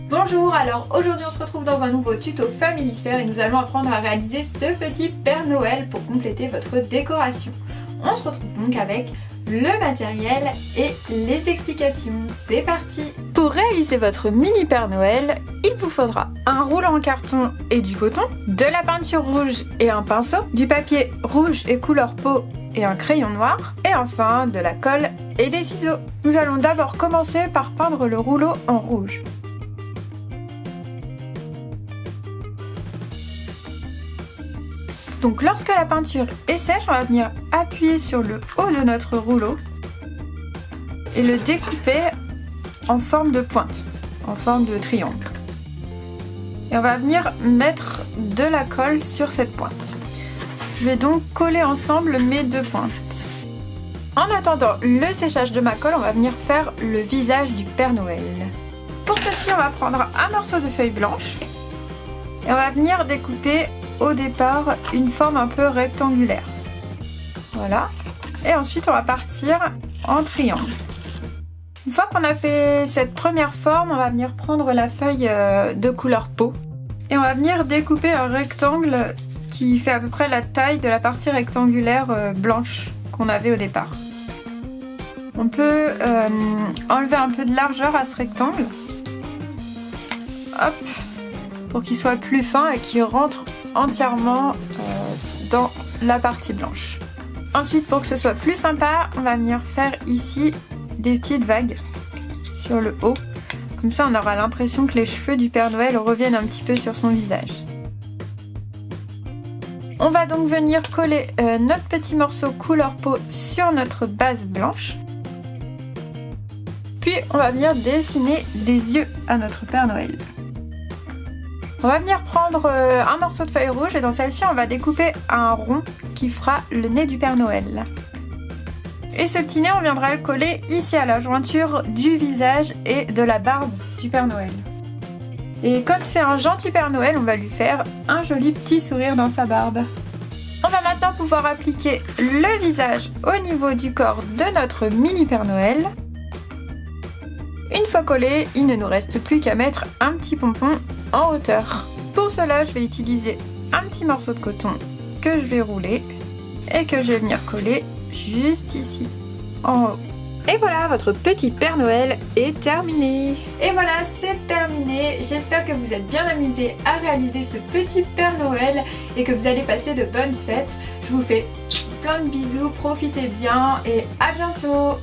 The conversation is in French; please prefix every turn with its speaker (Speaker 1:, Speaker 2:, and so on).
Speaker 1: Bonjour, alors aujourd'hui on se retrouve dans un nouveau tuto Familisphère et nous allons apprendre à réaliser ce petit Père Noël pour compléter votre décoration. On se retrouve donc avec le matériel et les explications. C'est parti! Pour réaliser votre mini Père Noël, il vous faudra un rouleau en carton et du coton, de la peinture rouge et un pinceau, du papier rouge et couleur peau et un crayon noir, et enfin de la colle et des ciseaux. Nous allons d'abord commencer par peindre le rouleau en rouge. Donc lorsque la peinture est sèche, on va venir appuyer sur le haut de notre rouleau et le découper en forme de pointe, en forme de triangle. Et on va venir mettre de la colle sur cette pointe. Je vais donc coller ensemble mes deux pointes. En attendant le séchage de ma colle, on va venir faire le visage du Père Noël. Pour ceci, on va prendre un morceau de feuille blanche et on va venir découper au départ une forme un peu rectangulaire. Voilà. Et ensuite on va partir en triangle. Une fois qu'on a fait cette première forme, on va venir prendre la feuille de couleur peau et on va venir découper un rectangle qui fait à peu près la taille de la partie rectangulaire blanche qu'on avait au départ. On peut enlever un peu de largeur à ce rectangle. Hop, pour qu'il soit plus fin et qu'il rentre entièrement dans la partie blanche. Ensuite, pour que ce soit plus sympa, on va venir faire ici des petites vagues sur le haut. Comme ça, on aura l'impression que les cheveux du Père Noël reviennent un petit peu sur son visage. On va donc venir coller notre petit morceau couleur peau sur notre base blanche. Puis, on va venir dessiner des yeux à notre Père Noël. On va venir prendre un morceau de feuille rouge et dans celle-ci on va découper un rond qui fera le nez du Père Noël. Et ce petit nez on viendra le coller ici à la jointure du visage et de la barbe du Père Noël. Et comme c'est un gentil Père Noël, on va lui faire un joli petit sourire dans sa barbe. On va maintenant pouvoir appliquer le visage au niveau du corps de notre mini Père Noël. Une fois collé, il ne nous reste plus qu'à mettre un petit pompon en hauteur. Pour cela, je vais utiliser un petit morceau de coton que je vais rouler et que je vais venir coller juste ici, en haut. Et voilà, votre petit Père Noël est terminé. Et voilà, c'est terminé. J'espère que vous êtes bien amusés à réaliser ce petit Père Noël et que vous allez passer de bonnes fêtes. Je vous fais plein de bisous, profitez bien et à bientôt.